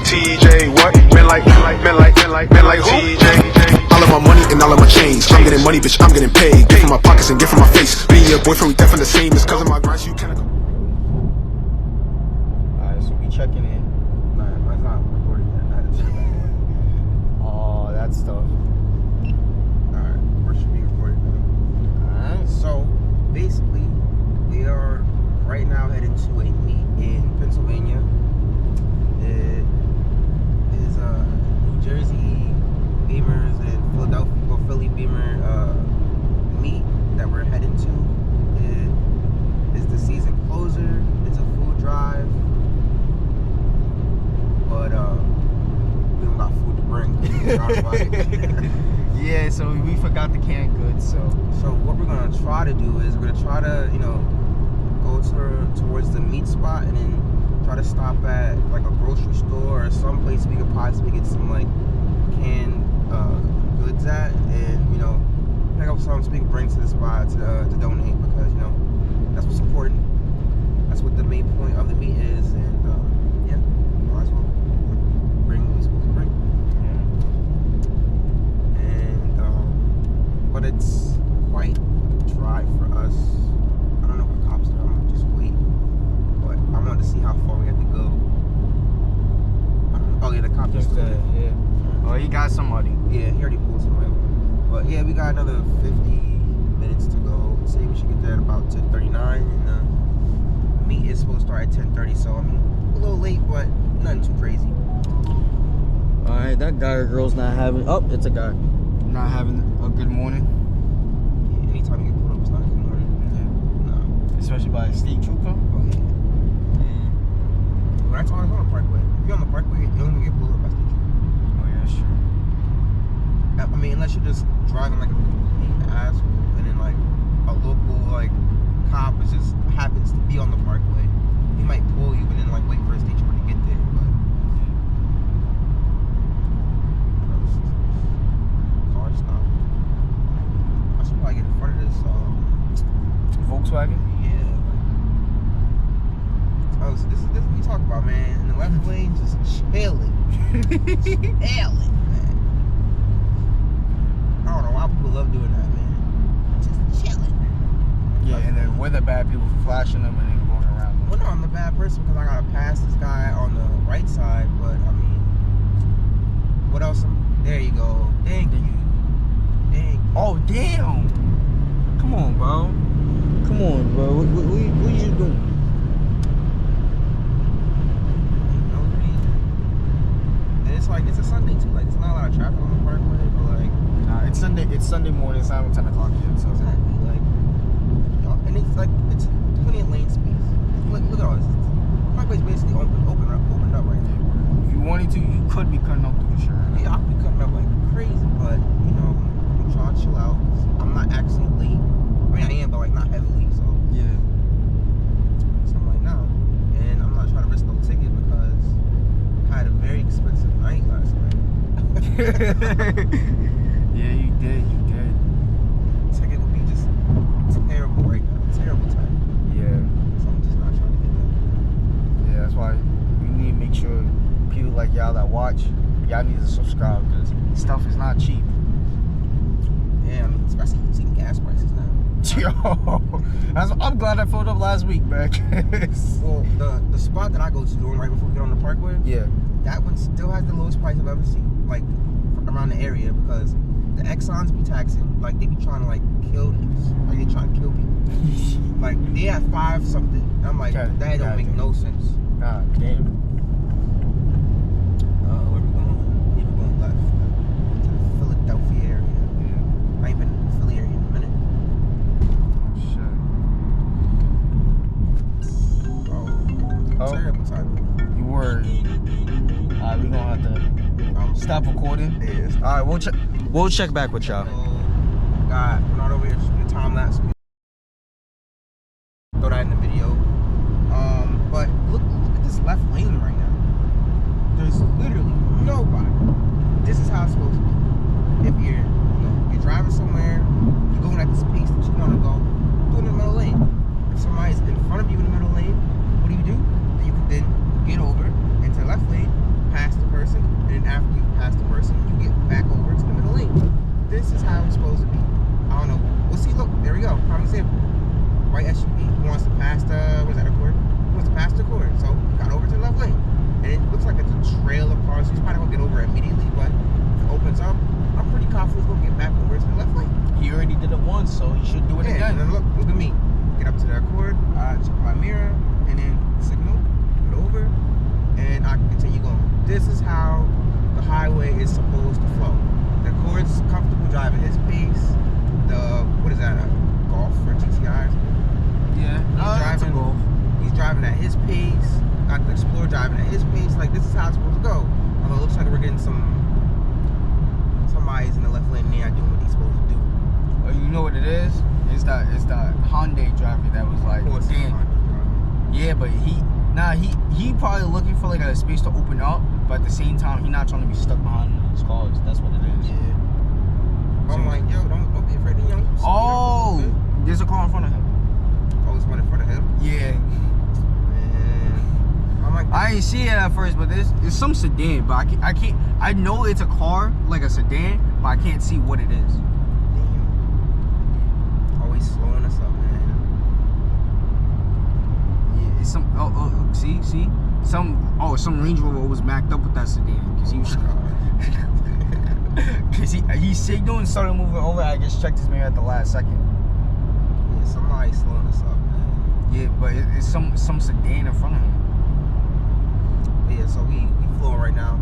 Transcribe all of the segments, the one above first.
TJ, what? Men like TJ. All of my money and all of my chains. I'm getting money, bitch, I'm getting paid. Get from my pockets and get from my face. Being your boyfriend, we definitely the same. It's cause of my grind, so you can't. Alright, so we checking in. Nah, mine's not recording yet. I had to check back in. Oh, that stuff. Alright, we're should be recording now. Alright. So, basically, we are right now headed to a meet in Pennsylvania. It is New Jersey Beamers and Philly Beamer meet that we're heading to. It is the season closer. It's a food drive, but we don't got food to bring. Yeah, so we forgot the canned goods, so what we're gonna try to do is we're gonna try to, go towards the meat spot and then try to stop at like a grocery store or some place we could possibly get some like canned goods at, and pick up some so we can bring to the spot to donate, because that's what's important. That's what the main point of the meet is, and yeah, might as well bring what we're supposed to bring. And but it's quite dry for us. I don't know what cops are. I'm gonna just wait. But I wanted to see how far we had to go. Oh yeah, the cop just yeah. Oh, he got somebody. Yeah, he already pulled somebody over. But yeah, we got another 50 minutes to go. Say we should get there at about 10:39, and the meet is supposed to start at 10:30. So I mean, a little late, but nothing too crazy. Alright, that guy or girl's not having. Oh, it's a guy. Not having a good morning. Yeah, anytime you get pulled up, it's not a good morning. Yeah. No. Especially by a state trooper. Oh yeah. When I told you on the parkway, if you're on the parkway, you don't even get pulled up by state trooper. Oh yeah, sure. I mean, unless you're just driving like a complete asshole, and then like a local like cop just happens to be on the parkway, he might pull you and then like wait for a state trooper to get there. But car stop. I should probably get in front of this. Volkswagen? Yeah. Oh, so this is what we talk about, man. In the left lane, just chilling, chilling, man. I don't know why people love doing that, man. Just chilling. Yeah, and then we're the bad people for flashing them and then going around them. Well, no, I'm the bad person because I gotta pass this guy on the right side, but I mean, what else? There you go. Thank you. Oh, damn. Come on, bro. Come on, bro. What you doing? No reason. And it's like, it's a Sunday too. Like, there's not a lot of traffic on the parkway, but like, Nah, it's Sunday morning. It's not even 10 o'clock yet, so. exactly. Like, and it's like, it's plenty of lane space. Look at all this. The parkway's basically opened up right now. If you wanted to, you could be cutting up through the shirt. Yeah, I could be cutting up like crazy, but I'm trying to chill out. I'm not actually late. I mean, I am, but like not heavily. So Yeah. I'm like, no. And I'm not trying to risk no ticket because I had a very expensive night last night. Yeah, you did. Ticket would be just terrible right now. Terrible time. Yeah. So I'm just not trying to get that. Yeah, that's why we need to make sure people like y'all that watch, y'all need to subscribe, because stuff is not cheap. Yeah, I mean, especially seeing gas prices now. Yo, I'm glad I filled up last week, man. Well, the spot that I go to, the one right before we get on the parkway, Yeah. that one still has the lowest price I've ever seen, like around the area, because the Exxons be taxing, like they be trying to like kill niggas, like they trying to kill people. Like they have 5 something. I'm like, Okay, that don't make no sense. God damn. Where we going? Yeah, we're going left to the Philadelphia area. Yeah. I ain't been in the Philly area in a minute. Oh, shit. Terrible time. You were. Alright, we gonna have to stop recording. Yeah. Alright, we'll check back with y'all. God, we're not over here just doing time lapse. Throw that in the video. But look at this left lane right now. There's literally nobody. This is how it's supposed to be. If you're driving somewhere, you're going at this pace that you want to go, do it in the middle lane. If somebody's in front of you in the middle lane, what do? Then you can then get over into the left lane, past the white SUV. He wants to pass the, what is that, Accord? He wants to pass the Accord. So he got over to the left lane. And it looks like it's a trail of cars. So he's probably going to get over immediately. But if it opens up, I'm pretty confident he's going to get back over to the left lane. He already did it once, so he should do it Yeah, again. and then look at me. Get up to the Accord, check my mirror, and then signal, get over, and I can continue going. This is how the highway is supposed to flow. The Accord's comfortable driving his pace. The, what is that, a Golf or GTI? Yeah, He's driving, he's driving at his pace. Got the Explorer driving at his pace. Like, this is how it's supposed to go. Although it looks like we're getting somebody's in the left lane and they're not doing what he's supposed to do. You know what it is? It's the Hyundai driver that was like, Of course, it's damn. not driving. Yeah, but he probably looking for like a space to open up, but at the same time, he not trying to be stuck behind his cars. That's what it is. Yeah. I'm like, yo, don't be afraid of young. Oh, there's a car in front of him. Oh, it's one in front of him. Yeah. Man. I'm like, I ain't see it at first, but it's some sedan, but I can't. I know it's a car, like a sedan, but I can't see what it is. damn. Always slowing us up, man. Yeah, it's some. See, some Range Rover was backed up with that sedan because he was. Cause he signaled and started moving over. I just checked his mirror at the last second. Yeah, somebody's slowing us up, man. Yeah, but it's some sedan in front of him. Yeah, so we flowing right now.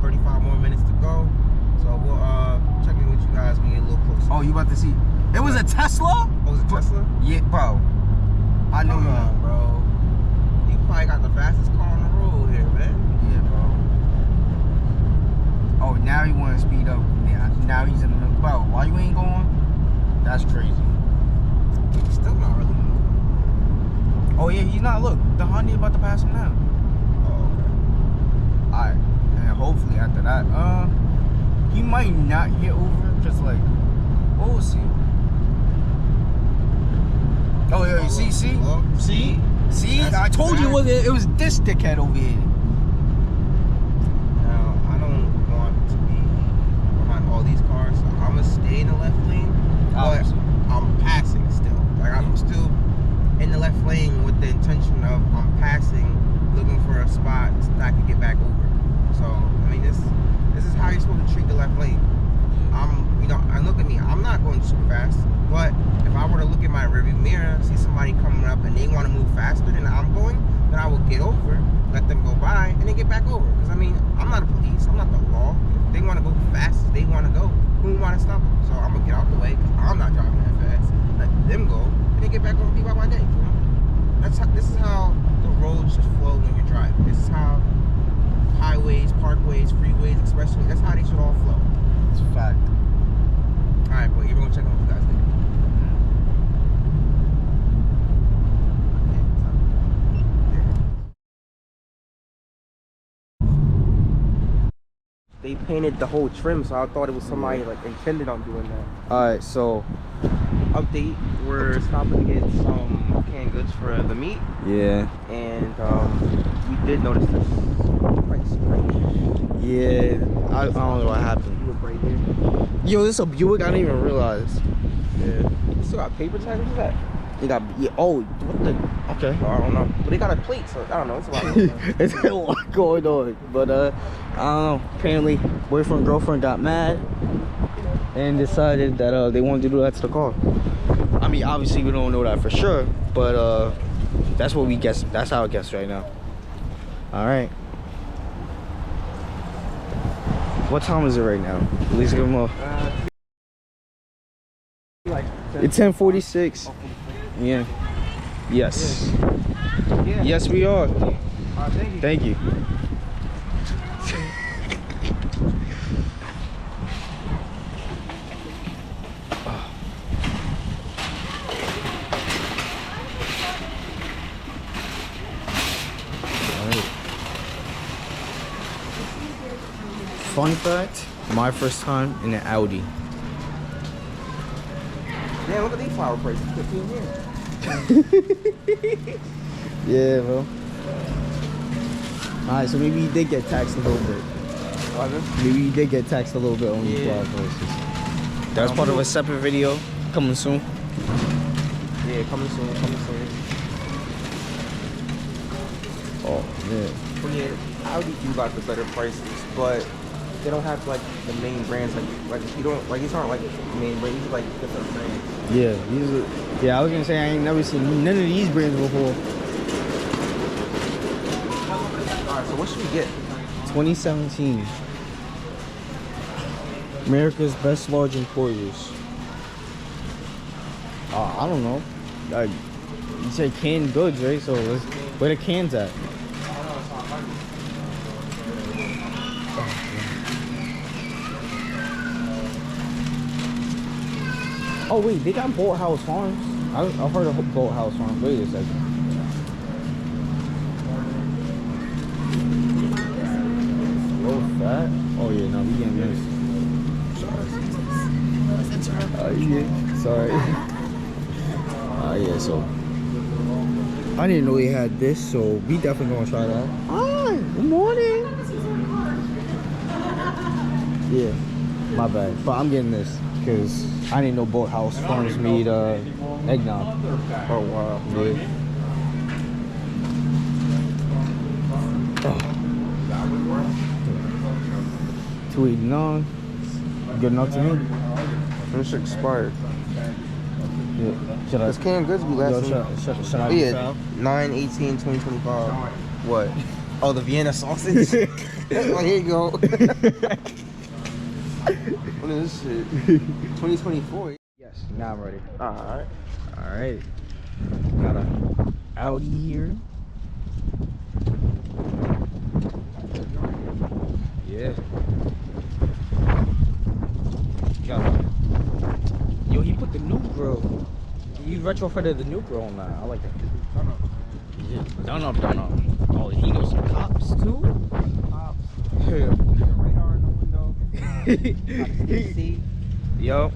35 more minutes to go. So we'll check in with you guys when we get a little closer. Oh, you about to see? It was a Tesla? Oh, was it Tesla? Yeah, bro. I know Come you. on, bro. You probably got the fastest car on the road here, man. Yeah, bro. Oh, now he want to speed up. Yeah, now he's in the middle. Bro, why you ain't going? That's crazy. He's still not really moving. Oh yeah, he's not. Look, the Hyundai about to pass him now. Oh, okay. Alright, and hopefully after that, he might not get over. Just like, we'll see. Oh yeah, you see, see. That's I told you bad. it was this dickhead over here. Now, I don't want to be behind all these cars, so I'm gonna stay in the left lane, but Obviously. I'm passing still. Like, I'm still in the left lane with the intention of I'm passing, looking for a spot that I can get back over. So, I mean, this is how you're supposed to treat the left lane. And look at me, I'm not going super fast, but if I were to look at my rearview mirror, see somebody coming up and they want to move faster than I'm going, then I will get over, let them go by, and then get back over. Because, I mean, I'm not a police, I'm not the law. If they want to go fast as they want to go, who want to stop them? So I'm going to get out the way, because I'm not driving that fast. Let them go, and then get back over and be by my day. You know? This is how the roads should flow when you're driving. This is how highways, parkways, freeways, expressways, that's how they should all flow. It's a fact. Alright, boy, you're going to check out what you guys think. They painted the whole trim, so I thought it was somebody like intended on doing that. Alright, so Update: we're stopping to get some canned goods for the meat, yeah. and we did notice this quite strange. Yeah, I don't know what happened. Buick right here. Yo, this is a Buick, I didn't even realize. Yeah. Still got paper tags. What's that? They got, yeah, oh, what the, okay. Oh, I don't know. But they got a plate, so I don't know. It's a lot. Going on. It's a lot going on, but I don't know. Apparently, boyfriend girlfriend got mad and decided that they wanted to do that to the car. I mean, obviously we don't know that for sure, but that's what we guess. That's how I guess right now. All right. What time is it right now? At least give them a. Like It's 10:46. Yeah. Yes. Yeah. Yes, we are. Thank you. Thank you. Fun fact, my first time in an Audi. Damn, look at these flower prices. 15 years. Yeah, bro. Alright, so maybe you did get taxed a little bit. Maybe you did get taxed a little bit on these flower prices. That's part of a separate video coming soon. Yeah, Yeah, coming soon, coming soon. Oh man. But yeah, Audi do got the better prices, but they don't have like the main brands. Like you don't like these aren't like main brands. These are like different brands. Yeah, these are. Yeah, I was gonna say I ain't never seen none of these brands before. All right, so what should we get? 2017. America's Best Large Employers. I don't know. Like, you said canned goods, right? So where the cans at? Oh wait, they got Bolthouse Farms. I've heard of Bolthouse Farms. Wait a second. Low fat? Oh yeah, no, we getting this. Yeah, sorry. Yeah, so I didn't know they had this, so we definitely gonna try that. Hi, good morning. Yeah, my bad, but I'm getting this because I didn't know Boathouse Farms made eggnog. Oh wow. Yeah. Oh. $2.89. Good enough to me. This shit expired. Yeah. Should I? This canned goods be Yo, lasting. should I be Yeah, foul? 9/18/2025. What? Oh, the Vienna sausage. Oh, here you go. What is this shit? 2024. Yes. Now I'm ready. Alright. All right. Got a Audi here. Yeah. Got a, yo, he put the new grill. He retrofitted the new grill on that. I like that. Yeah. Done up. Oh, he knows some cops too. Radar in the window. Yo,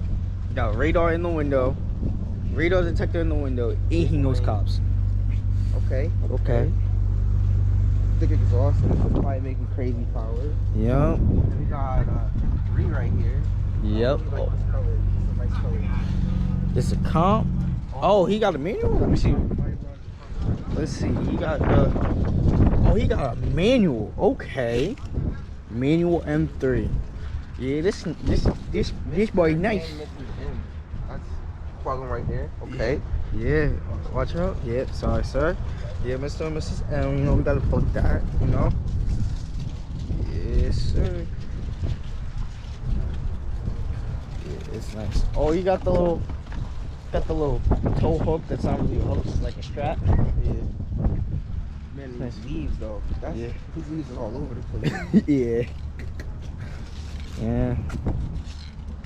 got radar in the window, radar detector in the window, and he knows cops. Okay. Okay. Thick exhaust. This is probably making crazy power. Yep. We got 3 right here. Yep. Like this color. This is a nice color. It's a comp. Oh, he got a manual? Let me see. Let's see. He got oh, he got a manual. Okay. Manual M3. Yeah, this boy nice. That's plug 'em right there. Okay. Yeah. Watch out. Yep. Sorry, sir. Yeah, Mr. and Mrs. M. You know we gotta plug that. You know. Yes, sir. Yeah, it's nice. Oh, you got the little toe hook that's not really a hook, it's like a strap. Yeah. Man, Nice. these leaves though. That's, Yeah. These leaves are all over the place. Yeah. Yeah.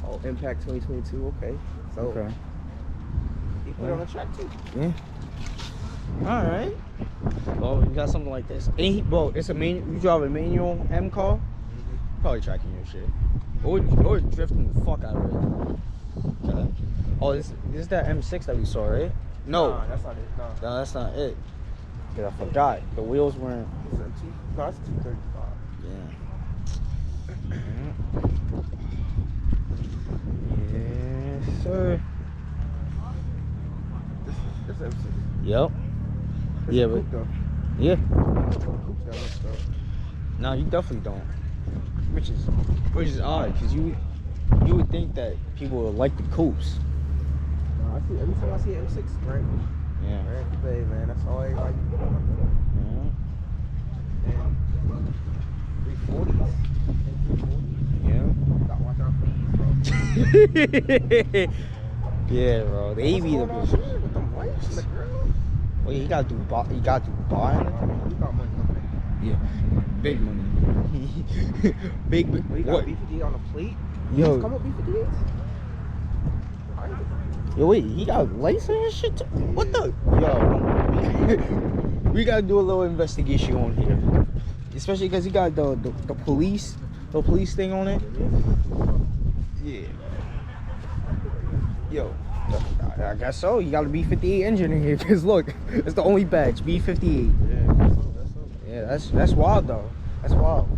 Oh, Impact 2022. Okay. So Okay. you put it on the track too. Yeah. All right. Well, you got something like this. Bro, it's a you drive a manual M car, probably tracking your shit, or drifting the fuck out of it. Okay. Oh, this is that M6 that we saw, right? No. Nah, that's not it. No. No, that's not it. Cause I forgot the wheels weren't. It's a two. No, that's 235. Yeah. Yes, sir. This M6. Yep. It's Yeah, a but coupe, though. yeah. Coupes got much stuff. No, you definitely don't. Which is odd, cause you would think that people would like the coupes. No, I see every time I see an M6, right? Yeah. Right, today, man. That's all everybody. And 340s. Yeah. Gotta watch out for these, bro. Yeah, bro. They be the What's going on here with them lights and the grill? Well, you gotta do bar. You gotta do bar. We got money, okay. Yeah. Big money. big. We got What? B58 on the plate. Yo. Come with B58s? Yo, wait. He got lights and shit. What the? Yo. We gotta do a little investigation on here, especially because he got the police thing on it. Yeah. Yo. I guess so. You got a B58 engine in here, cause look, it's the only badge, B58. Yeah, that's wild though. That's wild.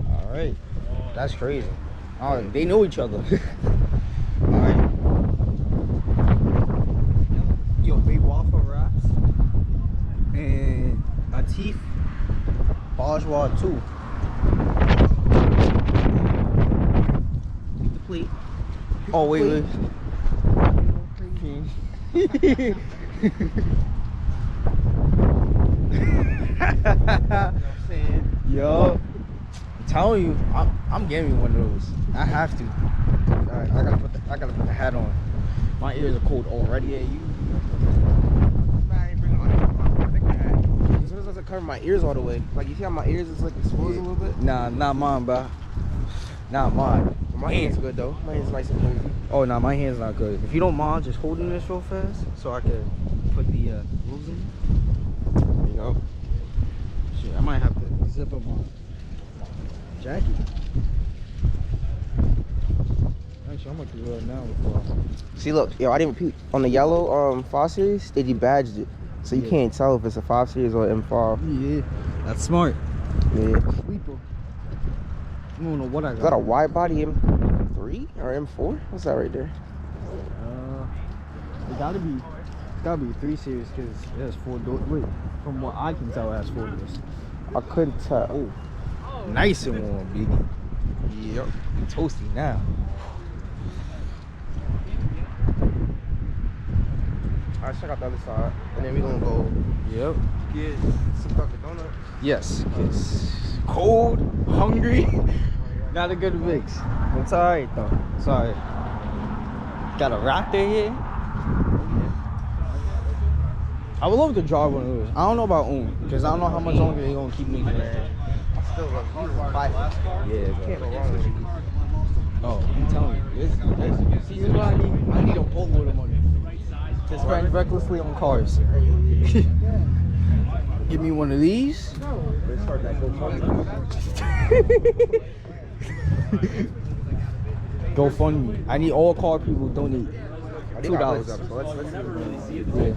All right, that's crazy. Oh, they know each other. Oshawa 2. Keep the plate. Oh, wait. Yo, I'm telling you, I'm getting me one of those. I have to. Alright, I gotta put the hat on. My ears are cold already. Yeah, you. I ain't bringing my big hat. As soon as it doesn't cover my ears all the way. Like, you see how my ears is like exposed a little bit? Nah, not mine, bro. Not mine. My hand's good though. My hand's nice and cozy. Oh, no, my hand's not good. If you don't mind just holding this real fast so I can put the gloves in. There you go. Shit, I might have to zip up my jacket. Actually, I'm gonna do it now before. See, look, yo, I didn't peep. On the yellow 5 Series, they debadged it. So you can't tell if it's a 5 Series or M5. Yeah, that's smart. Yeah. Sleeper. I don't know what I got. Is that a wide body M3 or M4? What's that right there? It gotta be 3 Series because it has 4 doors. Wait, from what I can tell, it has 4 doors. I couldn't tell. Oh, nice and warm, baby. Yep, toasty now. Alright, check out the other side. And then we're gonna go Yep. get some Dunkin' Donuts. Yes, it's cold, hungry, not a good mix. It's alright though. It's alright. Got a Raptor here. I would love to drive one of those. I don't know about own, because I don't know how much longer they're gonna keep making it. I still love these. Yeah, You can't go wrong with these. Oh, I'm telling you, this is what I need. I need a boatload of money to spend recklessly on cars. Give me one of these. Let's start that GoFundMe. I need all car people to donate $2. So let's see it. Yeah.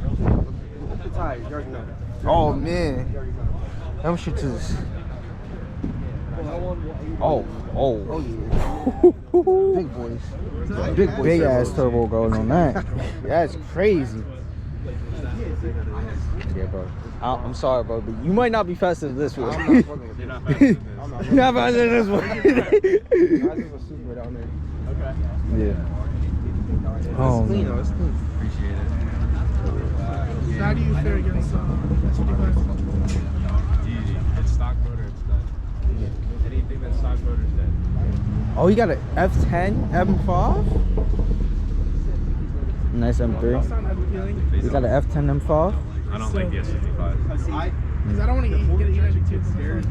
Look at the tires. You already know. Oh man, them shits is. Oh yeah. Big boys. Big ass turbo going on that. That's crazy. Yeah, bro. I'm sorry, bro, but you might not be faster than this one. I'm not fucking with you. You're not faster than this one. I just was super down there. Yeah. Oh, It's clean man. though. It's clean. Appreciate it. How do you fare against Easy. It's stock motor, it's done. Anything that's stock motor is dead. Oh, you got an F10 M5? Nice M3. sound appealing? You got an F10 M5? I don't like the S55. Because I don't want to get even too scared.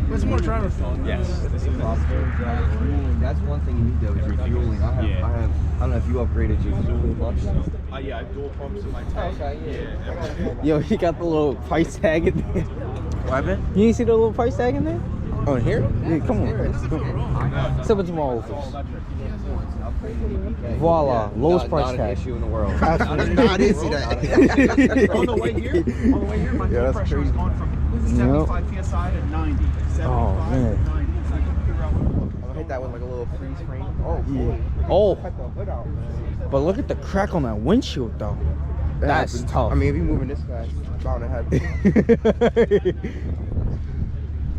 What's more driver fun? Yes. That's one thing you need though is refueling. I don't know if you upgraded your fuel clutch. Yeah, I have dual pumps in my tank. Yeah. Yo, he got the little price tag in there. What happened? You didn't see the little price tag in there? Oh, in here? Yeah, come on. Sip it to my office. Voila, lowest price Not an tag. issue in the world. Nah, I didn't see that. On the way here, my Yeah, fuel that's pressure has crazy. gone from 75 psi to 90. 75 Oh, man. to 90. I couldn't figure out what it was. I'm gonna hit that with like a little freeze frame. Oh, boy. Oh, Cut the hood out, man. but look at the crack on that windshield, though. That's happens. tough. I mean, if you moving this fast, it's bound to happen.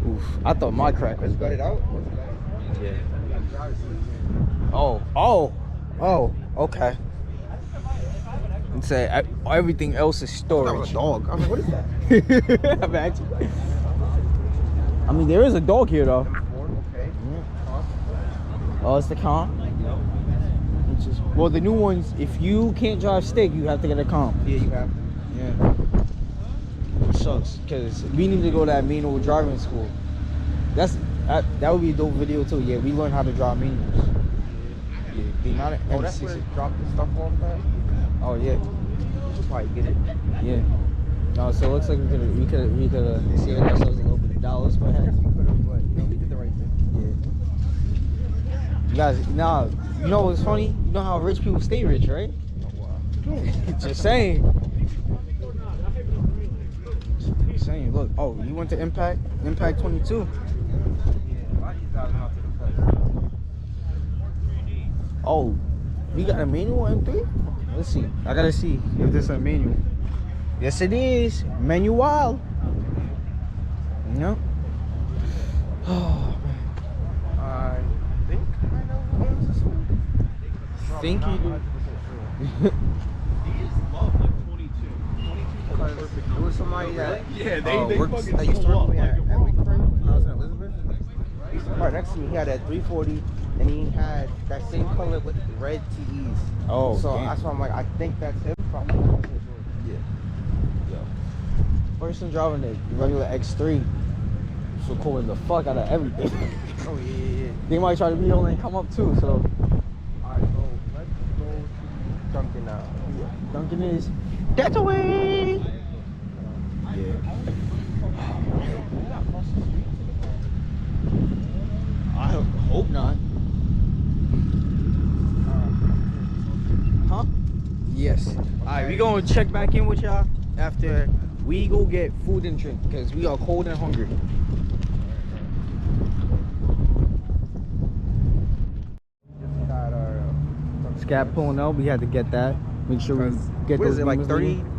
Oof, I thought my crack was Let's gut bad. it out. Oh, okay. And say everything else is That was storage. a dog. I was like, what is that? Imagine. I mean, there is a dog here though. Okay. Oh, it's the comp. Which is, well, the new ones. If you can't drive stick, you have to get a comp. Yeah, you have. Yeah. Which sucks because we need to go to that manual driving school. That would be a dope video too. Yeah, we learned how to drive manuals. Yeah, they not at Oh, that's where it dropped the stuff off at? Oh yeah, You should probably get it. yeah. No, so it looks like we could saved ourselves a little bit of dollars per head. We could have, but we did the right thing. Yeah. You guys, now you know what's funny? You know how rich people stay rich, right? Just saying. Just saying. Look, oh, you went to Impact 22. Oh, you got a manual M3? Let's see. I gotta see if this is a manual. Yes, it is. Manual. Yep. Oh, I think I know who owns this one. think you do. These love like 22. 22 It was somebody that Yeah, they works, fucking that used to pull work up with me like at a Wakeford when I was in Elizabeth. He used to park next to me. He had that 340, and he had that same color with red TEs. Oh, so damn. that's why I'm like, I think that's him. Probably. Person driving the regular X3 so recording the fuck out of everything. Oh yeah. They might try to be on and come up too, so Alright, so let's go to Dunkin' now. Dunkin' is that's away. I hope not. Huh? Yes. Alright, we gonna check back in with y'all after we go get food and drink because we are cold and hungry. Just got our Scab pulling out, we had to get that. Make sure we get what those is it, like demons 30, leaving.